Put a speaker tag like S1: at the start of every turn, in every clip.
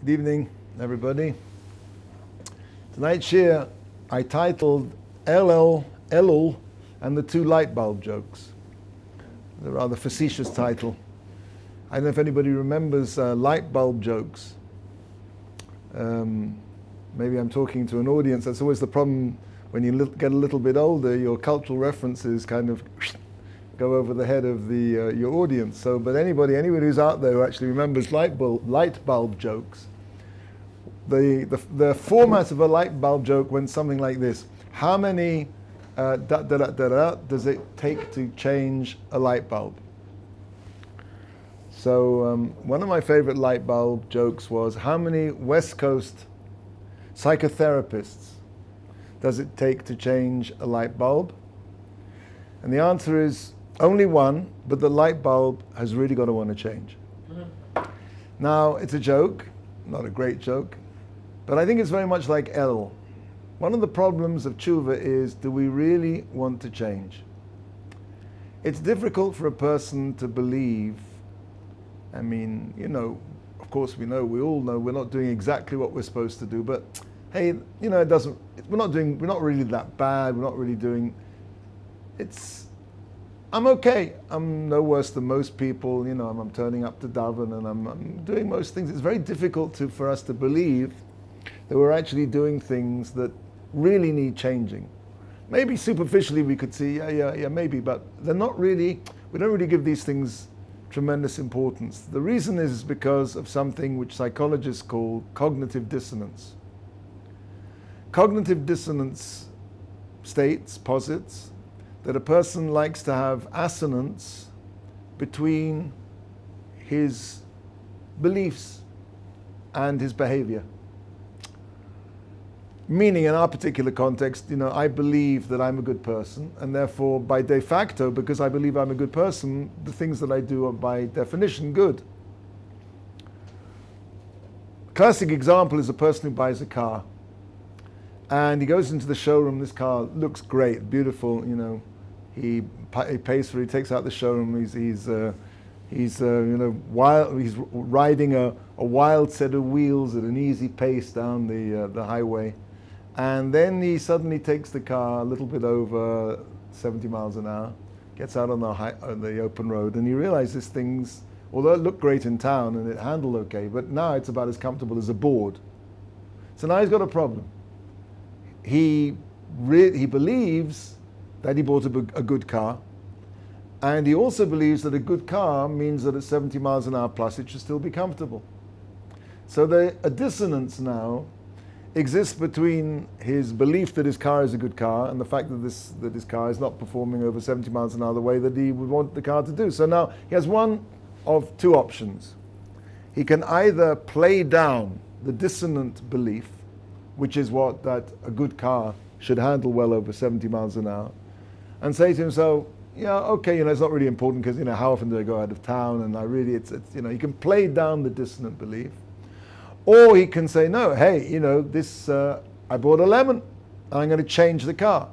S1: Good evening, everybody. Tonight's shir I titled Elul and the two light bulb jokes. A rather facetious title. I don't know if anybody remembers light bulb jokes. Maybe I'm talking to an audience. That's always the problem when you get a little bit older. Your cultural references kind of go over the head of your audience. So, but anybody who's out there who actually remembers light bulb jokes, the format of a light bulb joke went something like this: how many does it take to change a light bulb? So one of my favorite light bulb jokes was, how many West Coast psychotherapists does it take to change a light bulb? And the answer is only one, but the light bulb has really got to want to change. Now, it's a joke, not a great joke, but I think it's very much like Elul. One of the problems of tshuva is, do we really want to change? It's difficult for a person to believe. I mean, of course we all know we're not doing exactly what we're supposed to do, but hey, we're not really that bad, we're not really doing, I'm okay. I'm no worse than most people. I'm turning up to daven and I'm doing most things. It's very difficult for us to believe that we're actually doing things that really need changing. Maybe superficially we could see, yeah, maybe, but they're not really. We don't really give these things tremendous importance. The reason is because of something which psychologists call cognitive dissonance. Cognitive dissonance posits that a person likes to have assonance between his beliefs and his behavior. Meaning, in our particular context, I believe that I'm a good person, and therefore, by de facto, because I believe I'm a good person, the things that I do are by definition good. Classic example is a person who buys a car, and he goes into the showroom. This car looks great, beautiful. He pays for it. He takes out the showroom. He's riding a wild set of wheels at an easy pace down the highway, and then he suddenly takes the car a little bit over 70 miles an hour, gets out on the open road, and he realizes things, although it looked great in town and it handled okay, but now it's about as comfortable as a board. So now he's got a problem. He believes that he bought a good car, and he also believes that a good car means that at 70 miles an hour plus it should still be comfortable. So a dissonance now exists between his belief that his car is a good car and the fact that his car is not performing over 70 miles an hour the way that he would want the car to do. So now he has one of two options. He can either play down the dissonant belief, which is that a good car should handle well over 70 miles an hour, and say to himself, yeah, okay, it's not really important because, how often do I go out of town, and he can play down the dissonant belief. Or he can say, no, hey, I bought a lemon, and I'm going to change the car.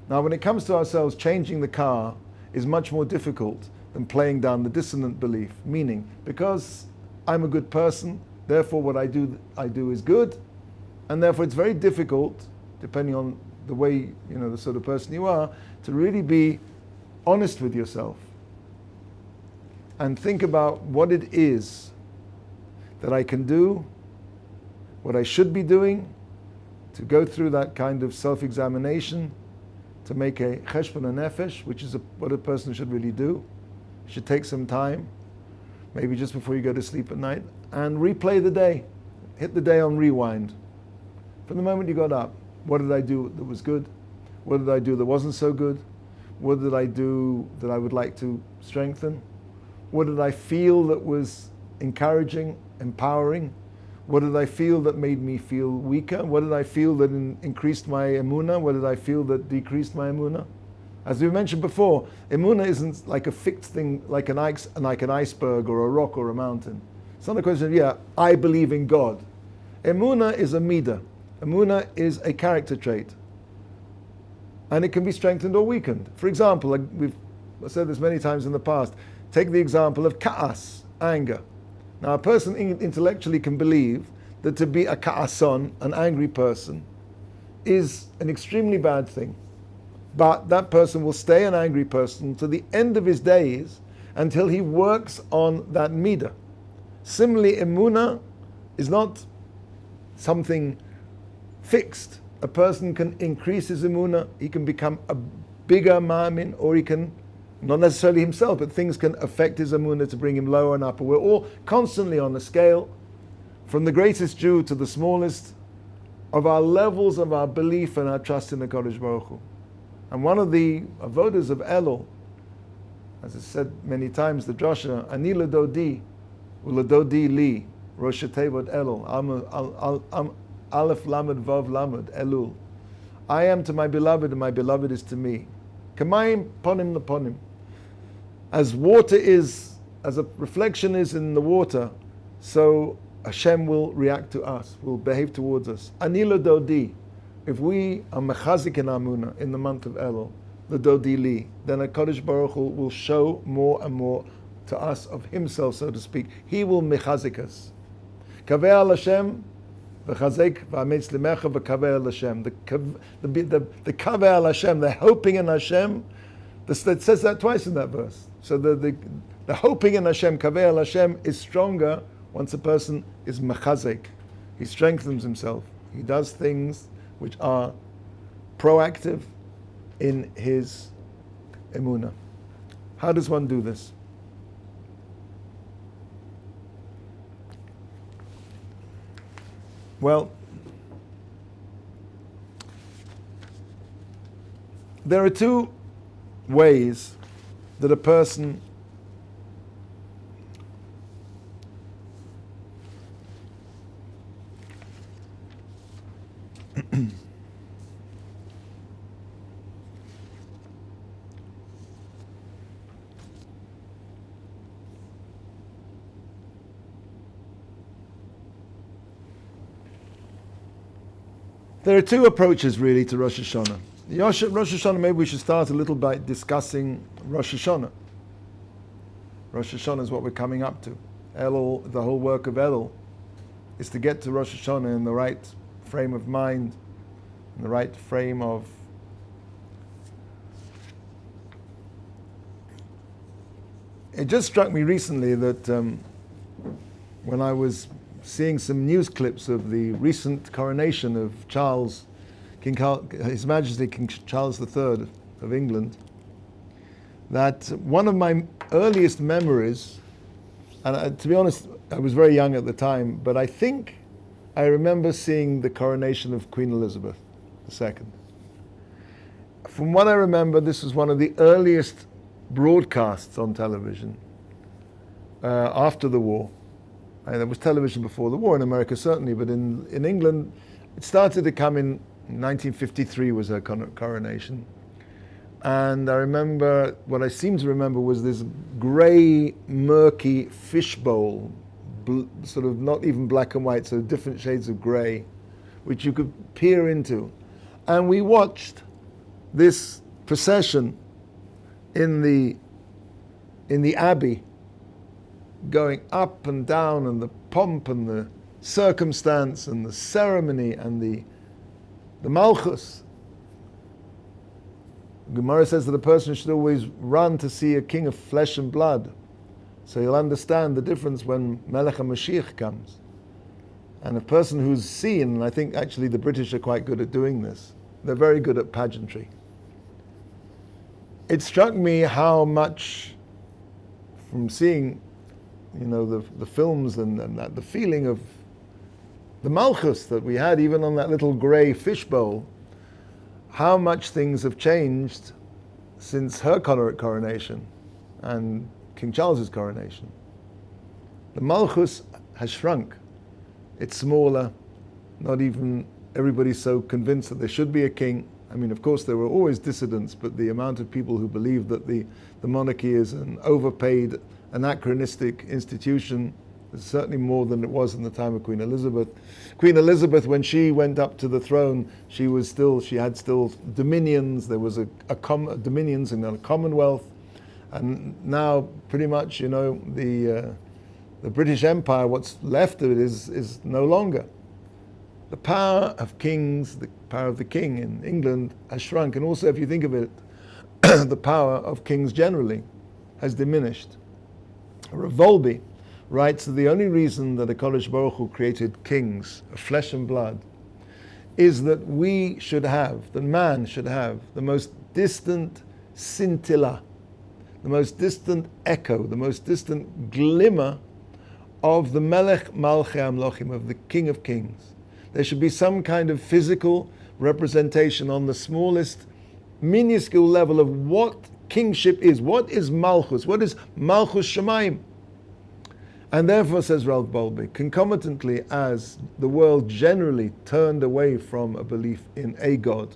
S1: Now, when it comes to ourselves, changing the car is much more difficult than playing down the dissonant belief, meaning, because I'm a good person, therefore what I do is good, and therefore it's very difficult, depending on the way, the sort of person you are, to really be honest with yourself and think about what it is that I can do, what I should be doing, to go through that kind of self-examination, to make a cheshbon nefesh, which is what a person should really do. You should take some time, maybe just before you go to sleep at night, and replay the day. Hit the day on rewind. From the moment you got up, what did I do that was good? What did I do that wasn't so good? What did I do that I would like to strengthen? What did I feel that was encouraging, empowering? What did I feel that made me feel weaker? What did I feel that increased my emunah? What did I feel that decreased my emunah? As we mentioned before, emunah isn't like a fixed thing, like an iceberg or a rock or a mountain. It's not a question of, I believe in God. Emunah is a midah. Emunah is a character trait. And it can be strengthened or weakened. For example, we've said this many times in the past, take the example of ka'as, anger. Now, a person intellectually can believe that to be a ka'ason, an angry person, is an extremely bad thing. But that person will stay an angry person to the end of his days until he works on that midah. Similarly, emunah is not something fixed. A person can increase his emunah, he can become a bigger ma'amin, or he can, not necessarily himself, but things can affect his emunah to bring him lower and upper. We're all constantly on a scale, from the greatest Jew to the smallest, of our levels of our belief and our trust in the Kodesh Baruch Hu. And one of the avodas of Elul, as I said many times, the drasha, Ani ledodi, uledodi li, Rosh Tevot Elul, Aleph Lamed Vav Lamed Elul. I am to my beloved, and my beloved is to me. Kamayim ponim leponim. As water is, as a reflection is in the water, so Hashem will react to us, will behave towards us. Ani ledodi. If we are mechazik in Amunah in the month of Elul, the Dodi Li, then HaKadosh Baruch Hu will show more and more to us of Himself, so to speak. He will mechazik us. Kaveh al Hashem, v'chazek v'ametz limecha v'kaveh al Hashem. The kaveh al Hashem, the hoping in Hashem, it says that twice in that verse. So the hoping in Hashem, kaveh al Hashem, is stronger once a person is mechazek. He strengthens himself. He does things which are proactive in his emunah. How does one do this? Well, there are two ways that a person there are two approaches really to Rosh Hashanah. Rosh Hashanah, maybe we should start a little by discussing Rosh Hashanah. Rosh Hashanah is what we're coming up to. Elul, the whole work of Elul, is to get to Rosh Hashanah in the right frame of mind, in the right frame of It just struck me recently that when I was seeing some news clips of the recent coronation of His Majesty King Charles III of England, that one of my earliest memories, and to be honest, I was very young at the time, but I think I remember seeing the coronation of Queen Elizabeth II. From what I remember, this was one of the earliest broadcasts on television after the war. And there was television before the war in America, certainly, but in England, it started to come in 1953 was her coronation. And I remember, what I seem to remember was this grey, murky fishbowl, sort of not even black and white, so different shades of grey, which you could peer into. And we watched this procession in the Abbey, going up and down, and the pomp and the circumstance and the ceremony and the Malchus. Gemara says that a person should always run to see a king of flesh and blood, so you'll understand the difference when Melech HaMashiach comes. And a person who's seen, and I think actually the British are quite good at doing this, they're very good at pageantry. It struck me how much, from seeing, the films and that, the feeling of the Malchus that we had even on that little grey fishbowl, how much things have changed since her coronation and King Charles's coronation. The Malchus has shrunk. It's smaller. Not even everybody's so convinced that there should be a king. I mean, of course, there were always dissidents, but the amount of people who believe that the monarchy is an overpaid, anachronistic institution is certainly more than it was in the time of Queen Elizabeth. Queen Elizabeth, when she went up to the throne, she had still dominions. There was dominions and a commonwealth, and now pretty much, the British Empire, what's left of it is no longer. the power of kings, the power of the king in England has shrunk. And also, if you think of it, the power of kings generally has diminished. Rabbi writes that the only reason that the Kodesh Baruch Hu created kings of flesh and blood is that that man should have the most distant scintilla, the most distant echo, the most distant glimmer of the Melech Malchei Amlochim, of the King of Kings. There should be some kind of physical representation on the smallest, minuscule level of what kingship is. What is Malchus? What is Malchus Shemaim? And therefore, says Rabbi, concomitantly as the world generally turned away from a belief in a God,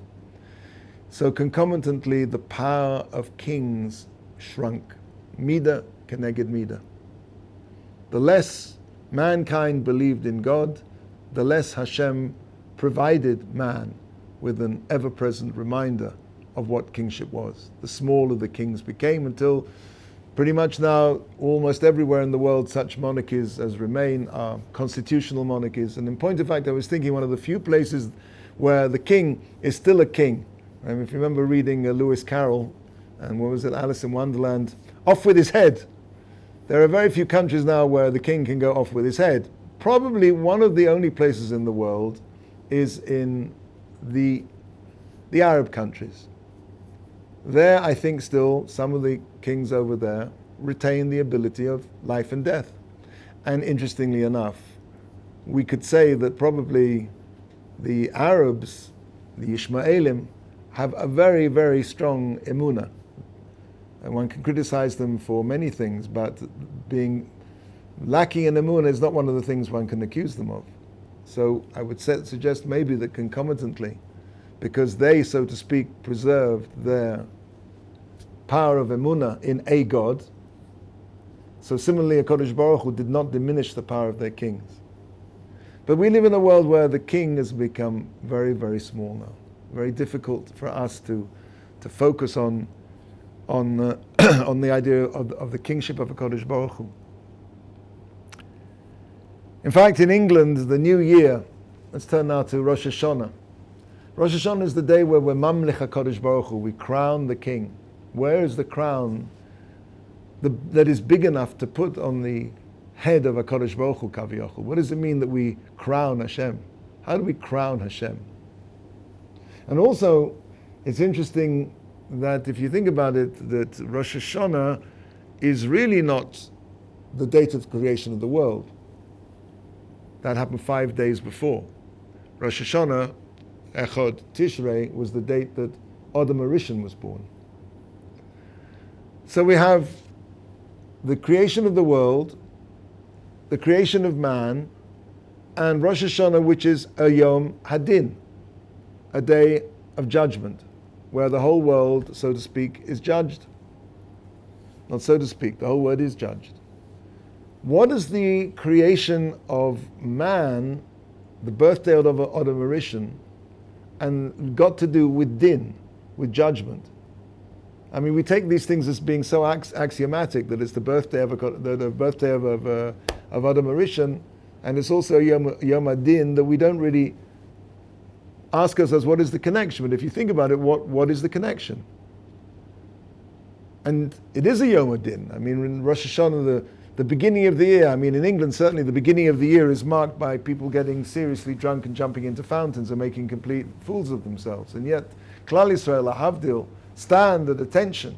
S1: so concomitantly the power of kings shrunk. Mida keneged mida. The less mankind believed in God, the less Hashem provided man with an ever-present reminder of what kingship was. The smaller the kings became, until pretty much now almost everywhere in the world such monarchies as remain are constitutional monarchies. And in point of fact, I was thinking one of the few places where the king is still a king. If you remember reading Lewis Carroll, and what was it, Alice in Wonderland, off with his head. There are very few countries now where the king can go off with his head. Probably one of the only places in the world is in the Arab countries. There, I think still, some of the kings over there retain the ability of life and death. And interestingly enough, we could say that probably the Arabs, the Ishmaelim, have a very, very strong emunah. And one can criticize them for many things, but being lacking in emunah is not one of the things one can accuse them of. So I would suggest maybe that concomitantly, because they, so to speak, preserved their power of emunah in a God, so similarly a Kodesh Baruch Hu did not diminish the power of their kings. But we live in a world where the king has become very, very small now. Very difficult for us to focus on the idea of the kingship of a Kodesh Baruch Hu. In fact, in England, the new year, let's turn now to Rosh Hashanah. Rosh Hashanah is the day where we're Mamlich HaKadosh Baruch Hu, we crown the king. Where is the crown that is big enough to put on the head of a Kodesh Baruch Hu, Kaviyachol? What does it mean that we crown Hashem? How do we crown Hashem? And also, it's interesting that if you think about it, that Rosh Hashanah is really not the date of creation of the world. That happened 5 days before. Rosh Hashanah, Echad Tishrei, was the date that Adam HaRishon was born. So we have the creation of the world, the creation of man, and Rosh Hashanah, which is a Yom Hadin, a day of judgment, where the whole world, so to speak, is judged. Not so to speak, the whole world is judged. What is the creation of man, the birthday of Adam HaRishon, and got to do with din, with judgment? I mean, we take these things as being so axiomatic that it's the birthday of Adam HaRishon, and it's also Yom Adin, that we don't really ask ourselves what is the connection. But if you think about it, what is the connection? And it is a Yom Adin. I mean, in Rosh Hashanah, the beginning of the year, I mean, in England certainly the beginning of the year is marked by people getting seriously drunk and jumping into fountains and making complete fools of themselves. And yet, Klal Yisrael, Havdil, stand at attention,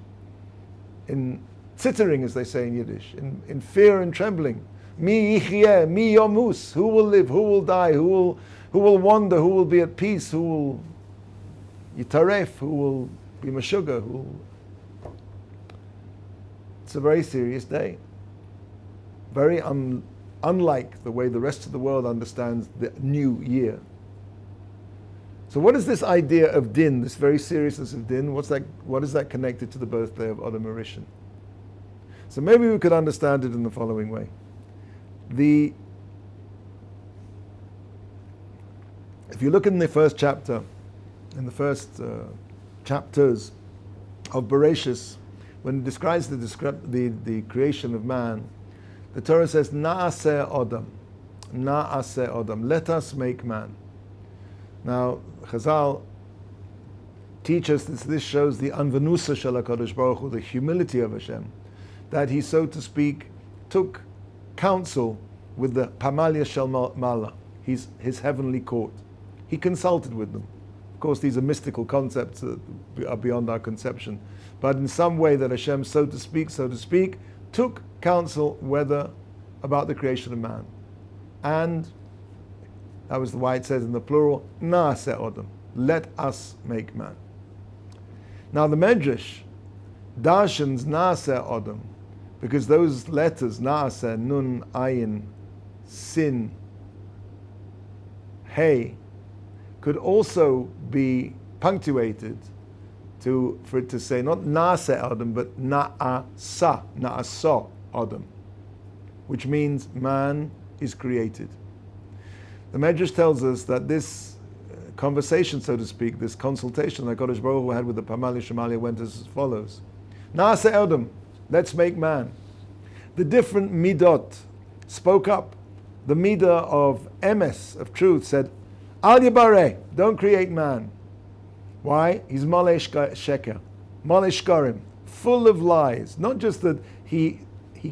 S1: in tzitterin, as they say in Yiddish, in fear and trembling. Mi yichyeh, mi yomus, who will live, who will die, who will wander, who will be at peace, who will yitaref, who will be mashuga, It's a very serious day. Very unlike the way the rest of the world understands the new year. So what is this idea of din, this very seriousness of din? What is that connected to the birthday of Adam HaRishon? So maybe we could understand it in the following way. If you look in the first chapter, in the first chapters of Bereshis, when it describes the creation of man, the Torah says, Na'aseh Adam, let us make man. Now, Chazal teach us this shows the anvanusa shel HaKadosh Baruch Hu, the humility of Hashem, that he, so to speak, took counsel with the Pamalia Shel Mala, his heavenly court. He consulted with them. Of course, these are mystical concepts that are beyond our conception, but in some way that Hashem, so to speak, took counsel about the creation of man. And that was why it says in the plural, Naaseh Odom, let us make man. Now the Medrash darshans Naaseh Odom, because those letters, Naaseh, Nun, Ayin, Sin, Hey, could also be punctuated for it to say not Naaseh Odom, but Na'asa Odom, which means man is created. The Medrash tells us that this conversation, so to speak, this consultation that HaKadosh Baruch Hu had with the Pamalia Shemalia went as follows. Na'aseh Odom, let's make man. The different midot spoke up. The midah of emes, of truth, said, Al Yabareh, don't create man. Why? He's malei sheker, malei shkarim, full of lies. Not just that he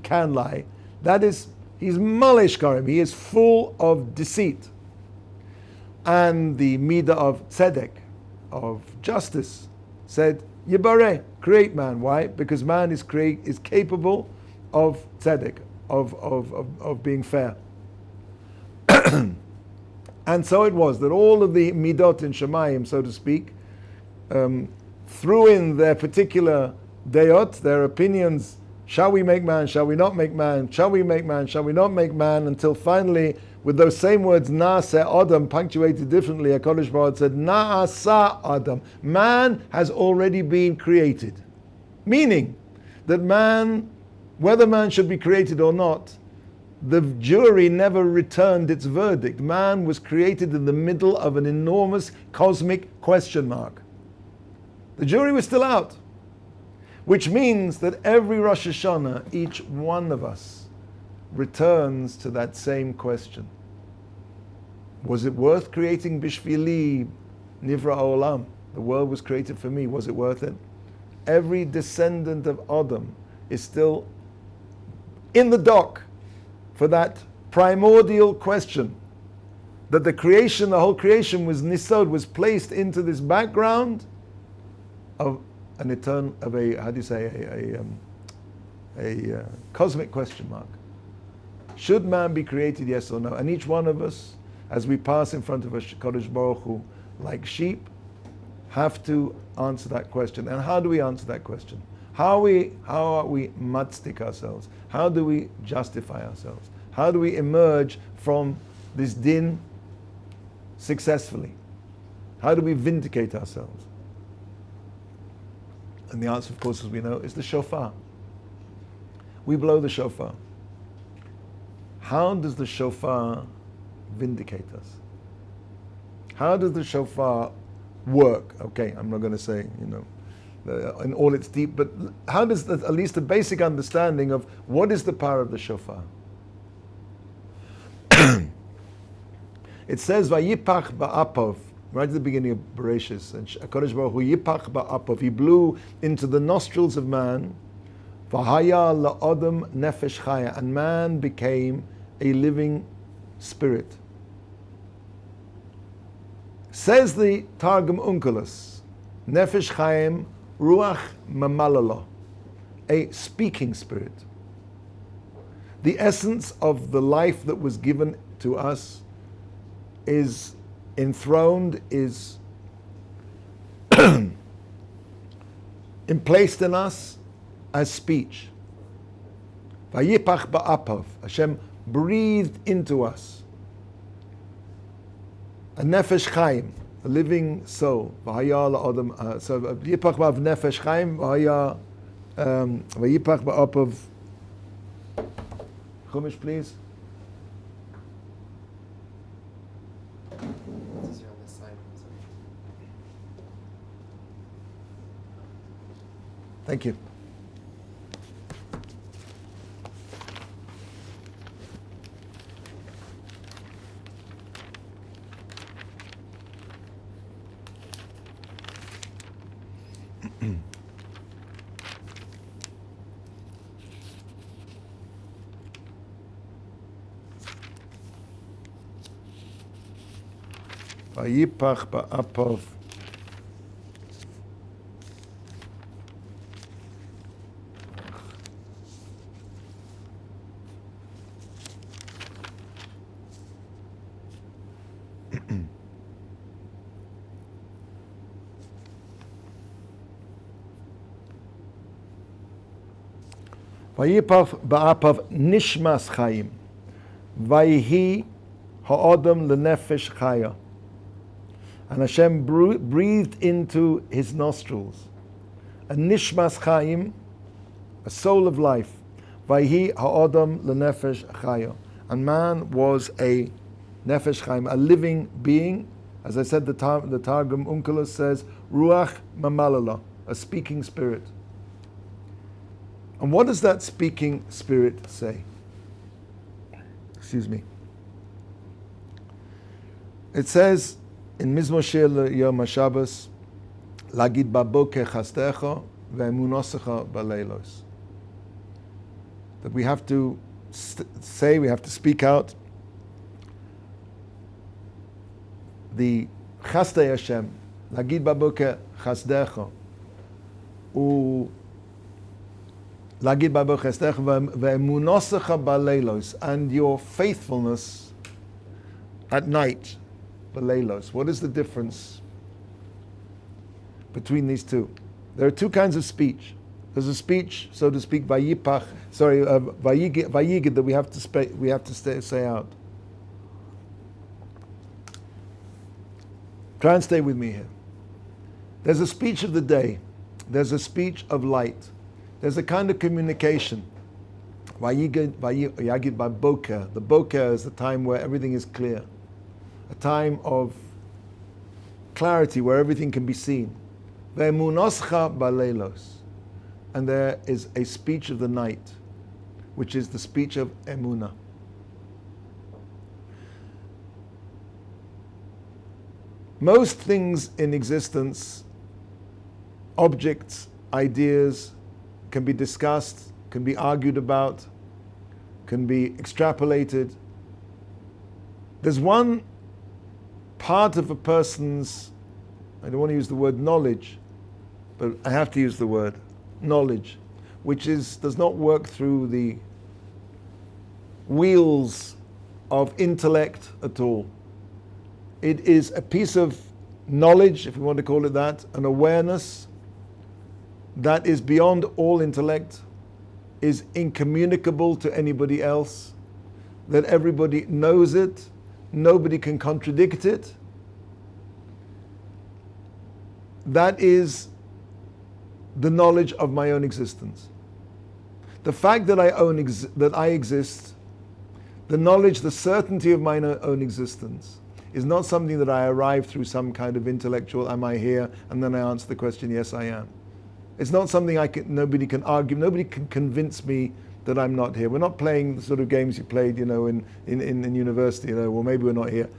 S1: can lie, that is, he's malei shkarim, he is full of deceit. And the midah of tzedek, of justice, said, Yibareh, create man. Why? Because man is capable of tzedek, of being fair. And so it was that all of the midot in Shemayim, so to speak, threw in their particular deot, their opinions. Shall we make man? Shall we not make man? Shall we make man? Shall we not make man? Until finally, with those same words, Naaseh Adam, punctuated differently, HaKadosh Baruch Hu said, Naasa Adam. Man has already been created. Meaning that man, whether man should be created or not, the jury never returned its verdict. Man was created in the middle of an enormous cosmic question mark. The jury was still out. Which means that every Rosh Hashanah, each one of us returns to that same question. Was it worth creating Bishvili Nivra Olam? The world was created for me. Was it worth it? Every descendant of Adam is still in the dock for that primordial question. That the creation, the whole creation was nisod, was placed into this background of an eternal, of a, how do you say, a cosmic question mark. Should man be created, yes or no? And each one of us, as we pass in front of Kadosh Baruch Hu, like sheep, have to answer that question. And how do we answer that question? How are we matzdik ourselves? How do we justify ourselves? How do we emerge from this din successfully? How do we vindicate ourselves? And the answer, of course, as we know, is the shofar. We blow the shofar. How does the shofar vindicate us? How does the shofar work? Okay, I'm not going to say, in all its deep, but how does at least a basic understanding of what is the power of the shofar? It says, Vayipach ba'apov, right at the beginning of Bereshis, and HaKadosh Baruch Hu yipach ba'apov, he blew into the nostrils of man, V'haya la'odam nefesh chaya, and man became a living spirit. Says the Targum Onkelos, nefesh chayim ruach mamalala, a speaking spirit. The essence of the life that was given to us is enthroned, is emplaced in us as speech. Vayipach ba'apav, Hashem breathed into us a nefesh chaim, a living soul. V'haya la'odam, so vayipach ba'av nefesh chaim, vayipach ba'apav. Chumash, please. Thank you. Vayipach ba'apov Vayipach ba'apov nishmas chayim Vayhi ha'odam lenefesh chaya. And Hashem breathed into his nostrils a nishmas chayim, a soul of life. Vayhi ha'odam lenefesh chaya. And man was a nefesh chayim, a living being. As I said, the Targum Onkelos says, ruach mamalala, a speaking spirit. And what does that speaking spirit say? Excuse me. It says in Mizmor Shir Yom HaShabbos, Lagid baboker chastecha ve'emunosecha baleilos. That we have to say, we have to speak out the chastei Hashem, Lagid baboker chasdecha, Lagid baboker chasdecha ve'emunosecha baleilos, and your faithfulness at night. Baleilos. What is the difference between these two? There are two kinds of speech. There's a speech, so to speak, vayipach, vayigid, that we have to say out. Try and stay with me here. There's a speech of the day. There's a speech of light. There's a kind of communication. Vayigid by boker. The boker is the time where everything is clear. A time of clarity where everything can be seen. Ve'emunoscha baleilos. And there is a speech of the night, which is the speech of emunah. Most things in existence, objects, ideas, can be discussed, can be argued about, can be extrapolated. There's one part of a person's, I don't want to use the word knowledge, but I have to use the word knowledge, which does not work through the wheels of intellect at all. It is a piece of knowledge, if you want to call it that, an awareness that is beyond all intellect, is incommunicable to anybody else, that everybody knows it, nobody can contradict it. That is the knowledge of my own existence. The fact that I exist, the knowledge, the certainty of my own existence, is not something that I arrive through some kind of intellectual, am I here? And then I answer the question, yes, I am. It's not something nobody can argue, nobody can convince me that I'm not here. We're not playing the sort of games you played, in university, well, maybe we're not here.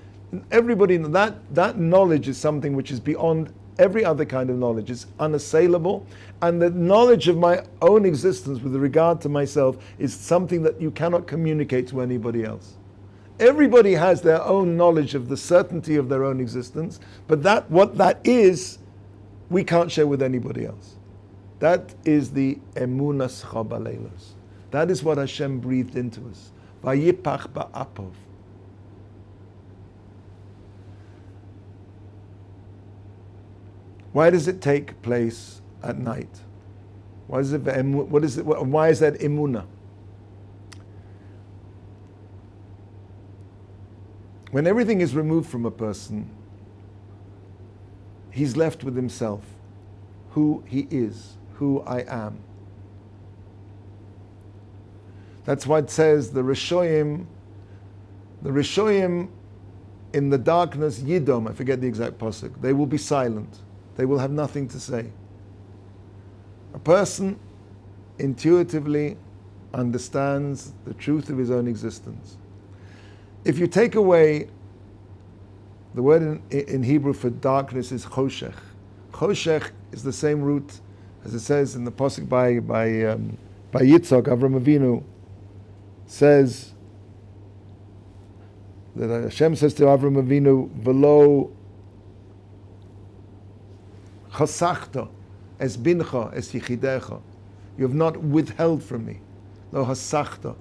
S1: Everybody, that knowledge is something which is beyond every other kind of knowledge. It's unassailable. And the knowledge of my own existence with regard to myself is something that you cannot communicate to anybody else. Everybody has their own knowledge of the certainty of their own existence, but what that is, we can't share with anybody else. That is the emunas chabaleilos. That is what Hashem breathed into us. Vayipach ba'apov. Why does it take place at night? Why is that emunah? When everything is removed from a person, he's left with himself, who he is, who I am. That's why it says the Rishoyim in the darkness, Yidom, I forget the exact pasuk, they will be silent. They will have nothing to say. A person intuitively understands the truth of his own existence. If you take away, the word in Hebrew for darkness is choshech. Choshech is the same root As it says in the pasuk by Yitzhak, Avram Avinu says that Hashem says to Avram Avinu, "V'lo chasachta es bincha es yichidecha." You have not withheld from me. Lo hasachta.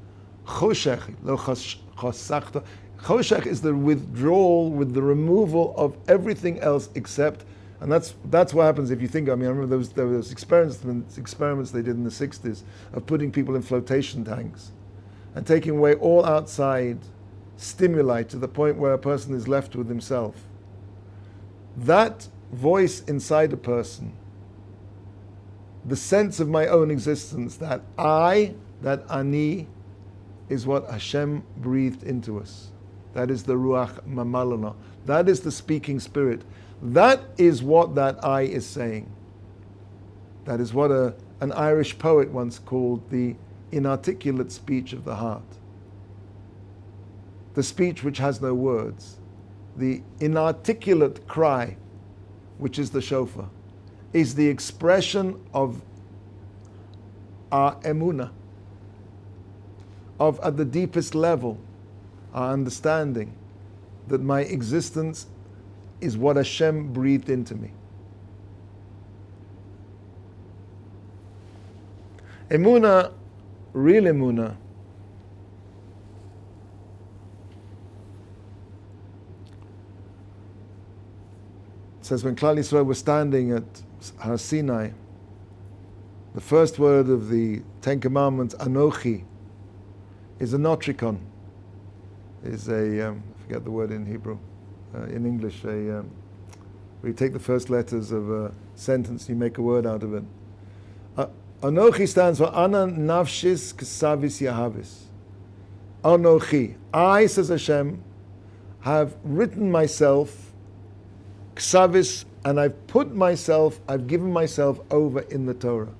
S1: Choshech, lo chasachta. Choshech is the withdrawal, with the removal of everything else except, and that's what happens if you think. I mean, I remember there was experiments they did in the 60s of putting people in flotation tanks and taking away all outside stimuli to the point where a person is left with himself. That voice inside a person, the sense of my own existence, that I, that ani, is what Hashem breathed into us. That is the Ruach Mamalana. That is the speaking spirit. That is what that I is saying. That is what an Irish poet once called the inarticulate speech of the heart. The speech which has no words. The inarticulate cry, which is the shofar, is the expression of our emunah, of at the deepest level, our understanding that my existence is what Hashem breathed into me. Emunah, real emunah, it says when Klal Yisrael was standing at Har Sinai, the first word of the Ten Commandments, Anochi, is a notricon, is I forget the word in Hebrew, in English, where you take the first letters of a sentence, you make a word out of it. Anochi stands for Ana Nafshis Ksavis Yahavis. Anochi, I, says Hashem, have written myself, Ksavis, and I've given myself over in the Torah.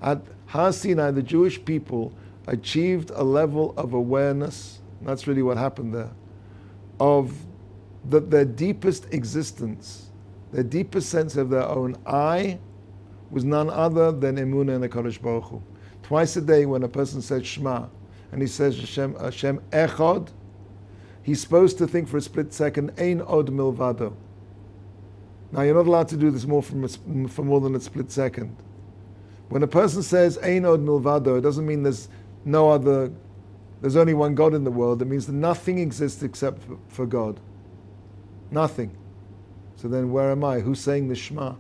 S1: At Har Sinai, the Jewish people achieved a level of awareness, and that's really what happened there, of that their deepest existence, their deepest sense of their own I, was none other than emunah in the Kadosh Baruch Hu. Twice a day when a person says Shema, and he says Hashem Echad, he's supposed to think for a split second, Ein od milvado. Now you're not allowed to do this for more than a split second. When a person says Ein od milvado, it doesn't mean there's only one God in the world. It means that nothing exists except for God. Nothing. So then where am I? Who's saying the Shema?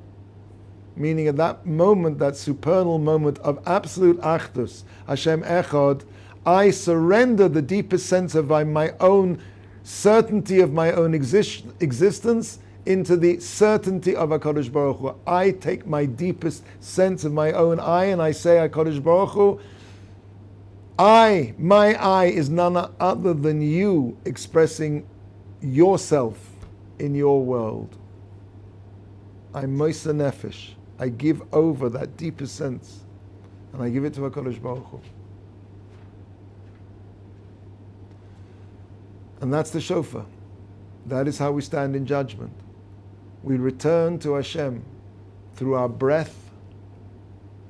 S1: Meaning at that moment, that supernal moment of absolute achdus, Hashem Echad, I surrender the deepest sense of my own certainty of my own existence into the certainty of HaKadosh Baruch Hu. I take my deepest sense of my own I and I say, HaKadosh Baruch Hu, my I is none other than you expressing yourself in your world. I'm Moisa Nefesh. I give over that deepest sense and I give it to HaKadosh Baruch Hu. And that's the shofar. That is how we stand in judgment. We return to Hashem through our breath,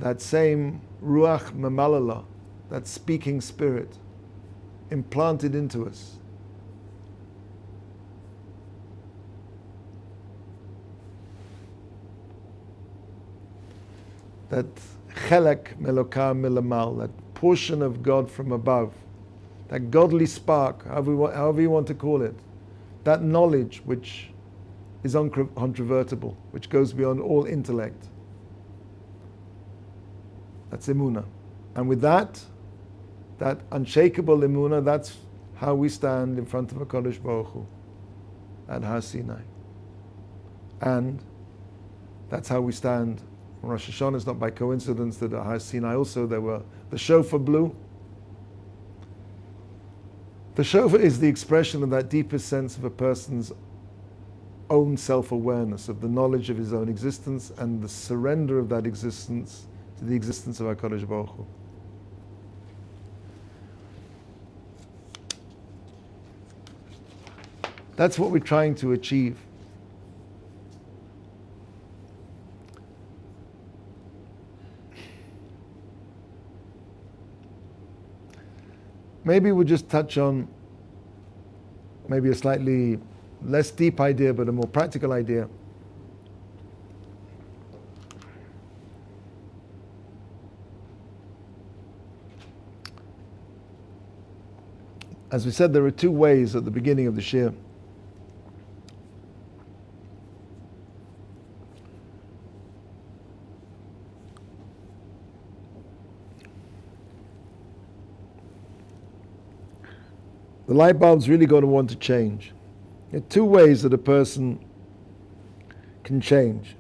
S1: that same Ruach Memalala, that speaking spirit, implanted into us. That chelek meloka milamal, that portion of God from above, that godly spark, however you want to call it, that knowledge which is uncontrovertible, which goes beyond all intellect. That's emunah. And with that unshakable emunah, that's how we stand in front of HaKadosh Baruch Hu at Har Sinai. And that's how we stand on Rosh Hashanah. It's not by coincidence that at Har Sinai also the shofar blew. The shofar is the expression of that deepest sense of a person's own self-awareness, of the knowledge of his own existence and the surrender of that existence to the existence of HaKadosh Baruch Hu. That's what we're trying to achieve. maybe we'll just touch on maybe a slightly less deep idea, but a more practical idea. As we said, there are two ways at the beginning of the shir. The light bulb's really going to want to change. There are two ways that a person can change.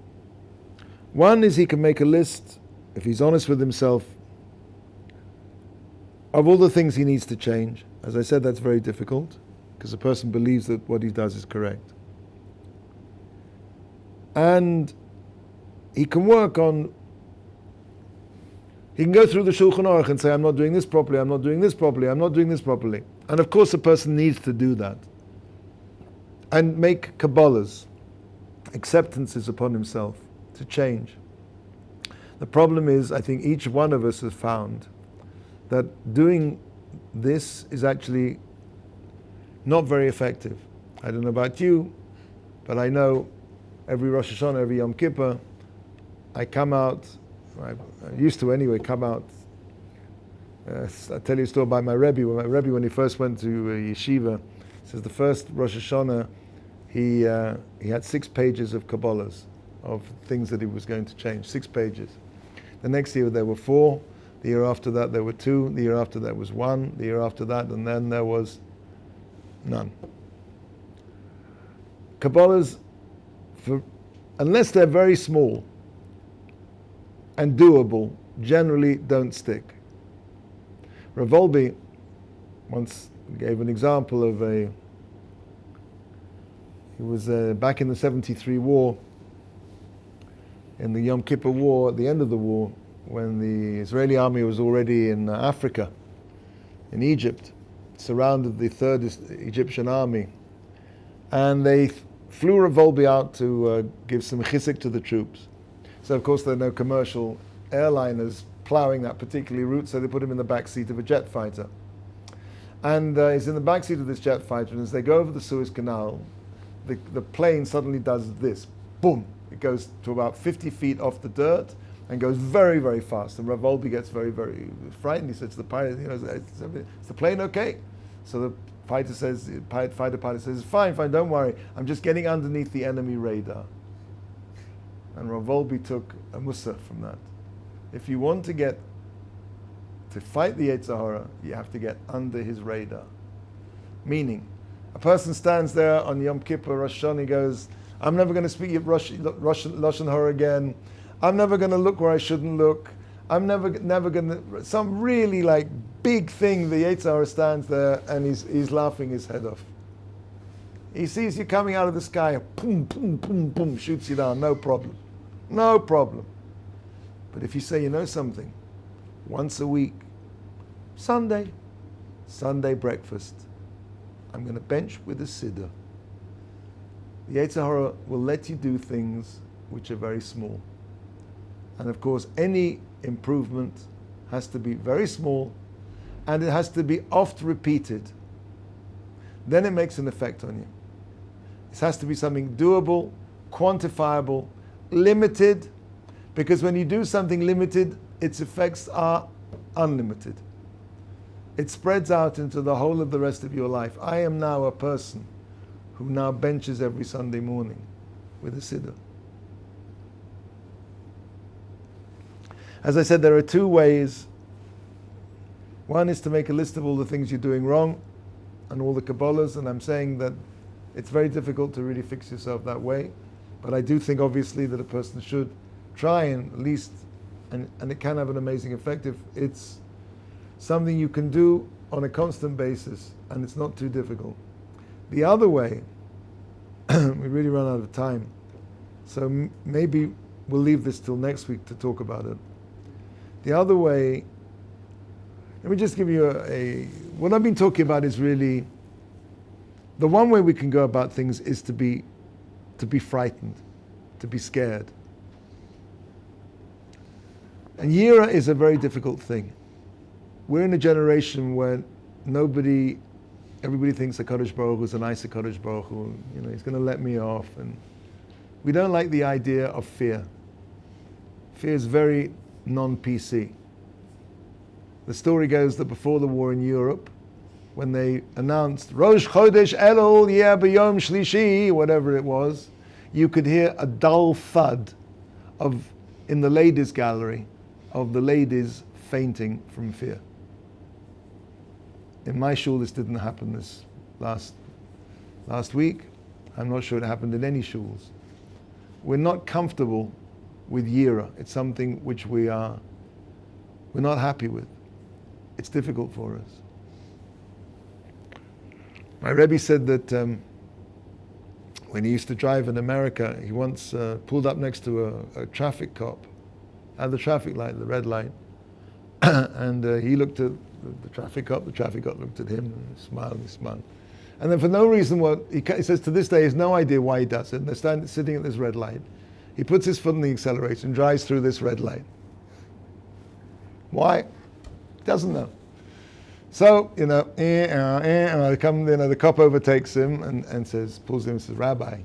S1: One is he can make a list, if he's honest with himself, of all the things he needs to change. As I said, that's very difficult, because the person believes that what he does is correct. And he can work on, he can go through the Shulchan Aruch and say, I'm not doing this properly, I'm not doing this properly, I'm not doing this properly. And of course, a person needs to do that. And make Kabbalahs, acceptances upon himself to change. The problem is, I think each one of us has found that doing this is actually not very effective. I don't know about you, but I know every Rosh Hashanah, every Yom Kippur, I come out, I used to anyway, come out. I'll tell you a story about my Rabbi. When he first went to Yeshiva, says the first Rosh Hashanah, he had 6 pages of Kabbalahs, of things that he was going to change, 6 pages. The next year there were 4, the year after that there were 2, the year after that was 1, the year after that, and then there was none. Kabbalahs, unless they're very small and doable, generally don't stick. Rabbi once gave an example of he was back in the 73 war, in the Yom Kippur War, at the end of the war, when the Israeli army was already in Africa, in Egypt, surrounded the 3rd Egyptian army, and they flew Revolbi out to give some chizuk to the troops. So of course there are no commercial airliners ploughing that particular route, so they put him in the back seat of a jet fighter. And he's in the back seat of this jet fighter, and as they go over the Suez Canal, the plane suddenly does this, boom! It goes to about 50 feet off the dirt and goes very, very fast. And Revolbi gets very, very frightened. He says to the pilot, is the plane okay? So the fighter pilot says, fine, don't worry. I'm just getting underneath the enemy radar. And Revolbi took a mussar from that. If you want to fight the Yetzer Hara, you have to get under his radar. Meaning, a person stands there on Yom Kippur, Rosh Hashanah, he goes, I'm never going to speak Lashon Hara again. I'm never going to look where I shouldn't look. I'm never going to, some really like big thing, the Yetzer Hara stands there and he's laughing his head off. He sees you coming out of the sky, boom, boom, boom, boom, shoots you down, no problem. No problem. But if you say, you know something, once a week, Sunday breakfast, I'm going to bench with a siddur. The Yetzer Hara will let you do things which are very small. And of course, any improvement has to be very small, and it has to be oft repeated. Then it makes an effect on you. It has to be something doable, quantifiable, limited, because when you do something limited, its effects are unlimited. It spreads out into the whole of the rest of your life. I am now a person who now benches every Sunday morning with a siddur. As I said, there are 2 ways. One is to make a list of all the things you're doing wrong and all the Kabbalahs, and I'm saying that it's very difficult to really fix yourself that way. But I do think, obviously, that a person should try and at least, and it can have an amazing effect if it's something you can do on a constant basis and it's not too difficult. The other way, we really run out of time, so maybe we'll leave this till next week to talk about it. The other way, let me just give you what I've been talking about is really, the one way we can go about things is to be frightened, to be scared. And Yira is a very difficult thing. We're in a generation where everybody thinks HaKadosh Baruch Hu is a nice HaKadosh Baruch Hu, he's going to let me off. And we don't like the idea of fear. Fear is very non-PC. The story goes that before the war in Europe, when they announced Rosh Chodesh Elul Yeh B'Yom Shlishi, whatever it was, you could hear a dull thud in the ladies' gallery of the ladies fainting from fear. In my shul, this didn't happen this last week. I'm not sure it happened in any shuls. We're not comfortable with Yira. It's something which we're not happy with. It's difficult for us. My Rabbi said that when he used to drive in America, he once pulled up next to a traffic cop at the traffic light, the red light, and he looked at the traffic cop looked at him and smiled. And then for no reason, he says to this day, he has no idea why he does it. And they're sitting at this red light. He puts his foot on the accelerator and drives through this red light. Why? Doesn't know. So, the cop overtakes him and pulls him and says, Rabbi,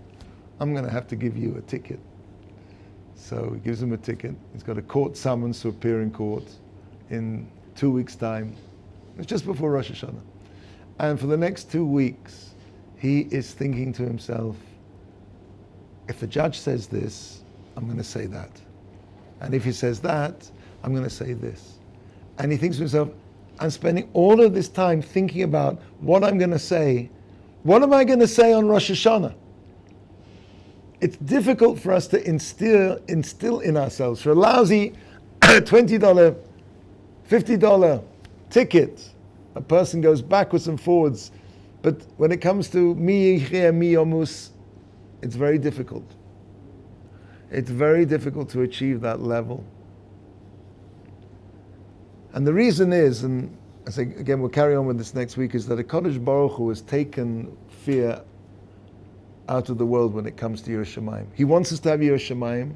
S1: I'm going to have to give you a ticket. So he gives him a ticket. He's got a court summons to appear in court in 2 weeks' time. It's just before Rosh Hashanah. And for the next 2 weeks, he is thinking to himself, if the judge says this, I'm going to say that. And if he says that, I'm going to say this. And he thinks to himself, I'm spending all of this time thinking about what I'm going to say. What am I going to say on Rosh Hashanah? It's difficult for us to instill in ourselves. For a lousy $20, $50 ticket, a person goes backwards and forwards. But when it comes to mi yichya mi yomus, it's very difficult. It's very difficult to achieve that level. And the reason is, and I say again, we'll carry on with this next week, is that HaKadosh Baruch Hu has taken fear out of the world when it comes to Yiras Shamayim. He wants us to have Yiras Shamayim,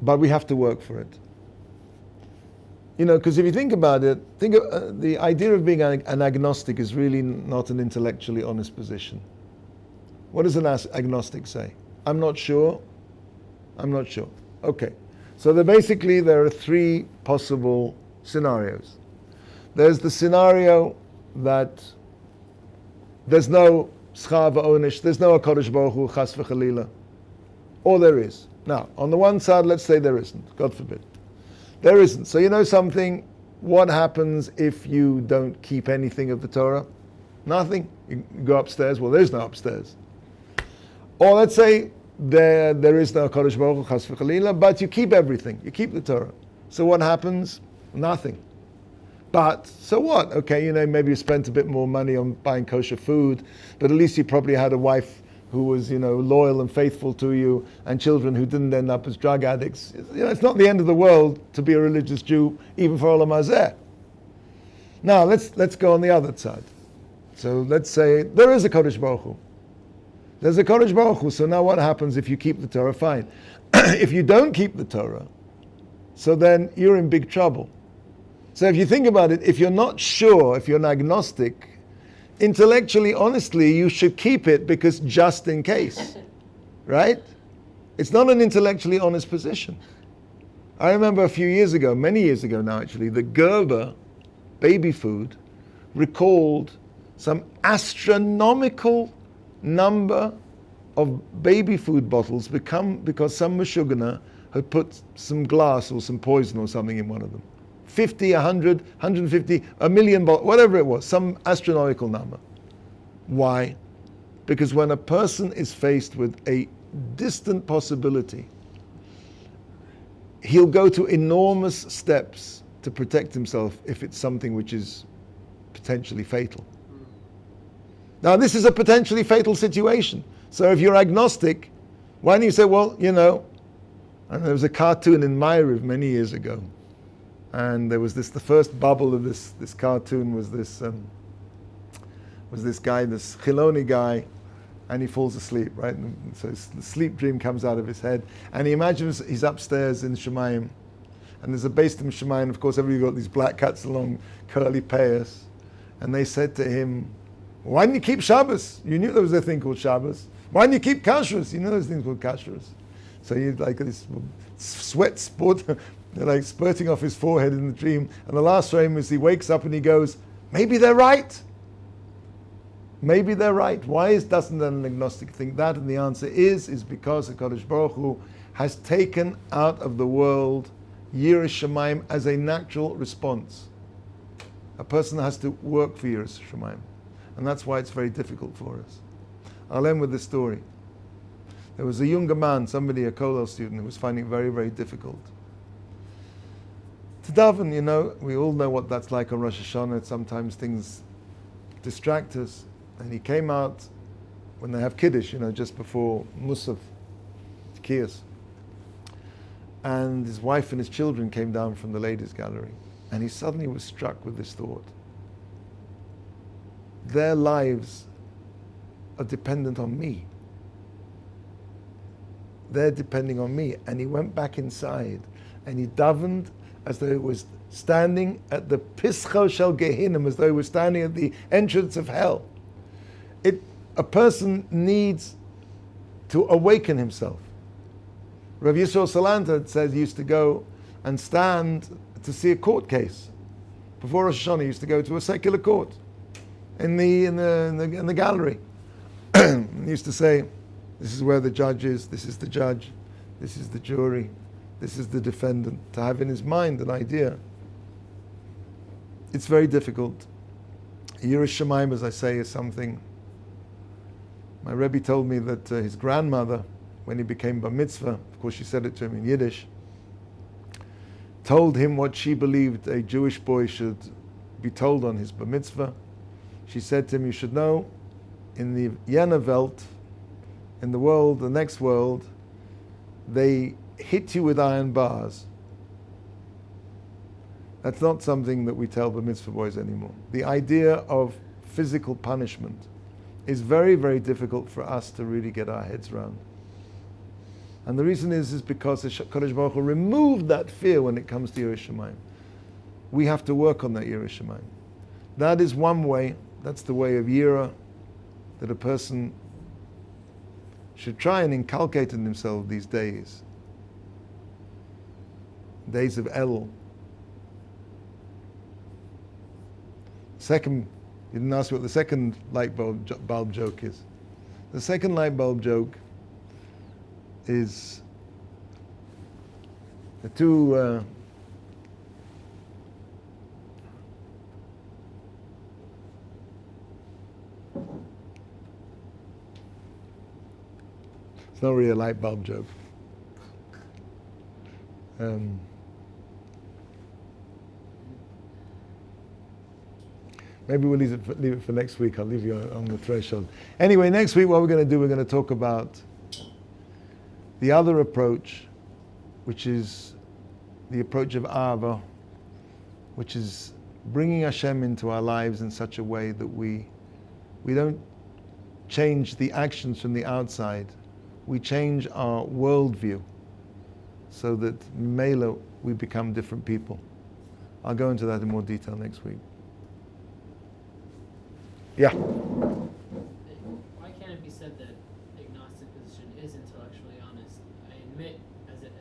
S1: but we have to work for it. Because if you think about it, the idea of being an agnostic is really not an intellectually honest position. What does an agnostic say? I'm not sure. Okay. So there are three possible scenarios. There's the scenario that there's no schar v'onish, there's no HaKadosh Baruch Hu, chas v'chalila, or there is. Now, on the one side, let's say there isn't, God forbid. There isn't. So something, what happens if you don't keep anything of the Torah? Nothing. You go upstairs, well, there's no upstairs. Or let's say there is no HaKadosh Baruch Hu, chas v'chalila, but you keep everything. You keep the Torah. So what happens? Nothing. But, so what? Okay, maybe you spent a bit more money on buying kosher food, but at least you probably had a wife who was, loyal and faithful to you, and children who didn't end up as drug addicts. It's not the end of the world to be a religious Jew, even for Olam Hazeh. Now, let's go on the other side. So let's say there is a Kodesh Baruch Hu. There's a Kodesh Baruch Hu, so now what happens if you keep the Torah? Fine. If you don't keep the Torah, so then you're in big trouble. So if you think about it, if you're not sure, if you're an agnostic, intellectually, honestly, you should keep it because just in case, right? It's not an intellectually honest position. I remember a few years ago, many years ago now actually, the Gerber baby food recalled some astronomical number of baby food bottles because some Meshugana had put some glass or some poison or something in one of them. 50, 100, 150, a million, whatever it was, some astronomical number. Why? Because when a person is faced with a distant possibility, he'll go to enormous steps to protect himself if it's something which is potentially fatal. Now, this is a potentially fatal situation. So if you're agnostic, why don't you say, well, and there was a cartoon in Ma'ariv many years ago. And there was the first bubble of this cartoon was this guy, this Chiloni guy, and he falls asleep, right? And so the sleep dream comes out of his head, and he imagines he's upstairs in Shemayim, And there's a Beis Din Shemayim, and of course everybody got these black cats along, curly payas. And they said to him, why didn't you keep Shabbos? You knew there was a thing called Shabbos. Why didn't you keep kashrus? You know there's things called kashrus. So he like this sweat sport, like spurting off his forehead in the dream. And the last frame is he wakes up and he goes, maybe they're right. Maybe they're right. Why doesn't an agnostic think that? And the answer is because HaKadosh Baruch Hu has taken out of the world Yiras Shamayim as a natural response. A person has to work for Yiras Shamayim. And that's why it's very difficult for us. I'll end with this story. There was a younger man, somebody, a Kollel student, who was finding it very, very difficult to daven. You know, we all know what that's like on Rosh Hashanah. Sometimes things distract us. And he came out when they have Kiddush, you know, just before Musaf, Kiyas. And his wife and his children came down from the ladies' gallery. And he suddenly was struck with this thought. Their lives are dependent on me. They're depending on me. And he went back inside and he davened as though it was standing at the Pischo Shel Gehinnom, as though he was standing at the entrance of hell. A person needs to awaken himself. Rav Yisrael Salanter said he used to go and stand to see a court case. Before Rosh Hashanah, he used to go to a secular court in the gallery. He used to say, this is where the judge is, this is the judge, this is the jury, this is the defendant, to have in his mind an idea. It's very difficult. Yiras Shamayim, as I say, is something. My Rebbe told me that his grandmother, when he became bar mitzvah, of course she said it to him in Yiddish, told him what she believed a Jewish boy should be told on his bar mitzvah. She said to him, you should know, in the Jena Welt, in the world, the next world, they hit you with iron bars. That's not something that we tell bar mitzvah boys anymore. The idea of physical punishment is very, very difficult for us to really get our heads around. And the reason is because the Kadosh Baruch Hu removed that fear when it comes to Yiras Shamayim. We have to work on that Yiras Shamayim. That is one way, that's the way of Yira, that a person should try and inculcate in himself these days. Days of Elul. Second, you didn't ask what the second light bulb joke is. The second light bulb joke is the two it's not really a light bulb joke. Maybe we'll leave it for next week. I'll leave you on the threshold. Anyway, next week what we're going to do, we're going to talk about the other approach, which is the approach of Ahava, which is bringing Hashem into our lives in such a way that we don't change the actions from the outside. We change our worldview so that Mela, we become different people. I'll go into that in more detail next week. Yeah.
S2: Why can't it be said that the agnostic position is intellectually honest? I admit, as an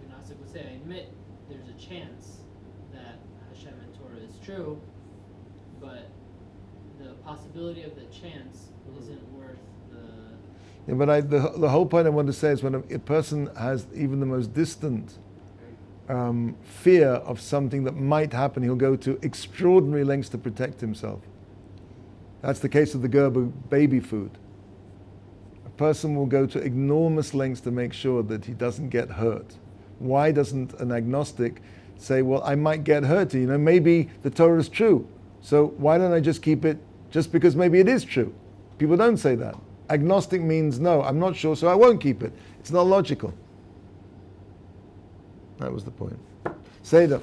S2: agnostic would say, I admit there's a chance that Hashem and Torah is true, but the possibility of the chance isn't worth the...
S1: Yeah, but the whole point I want to say is when a person has even the most distant fear of something that might happen, he'll go to extraordinary lengths to protect himself. That's the case of the Gerber baby food. A person will go to enormous lengths to make sure that he doesn't get hurt. Why doesn't an agnostic say, well, I might get hurt, maybe the Torah is true, so why don't I just keep it just because maybe it is true? People don't say that. Agnostic means, no, I'm not sure, so I won't keep it. It's not logical. That was the point. Seder.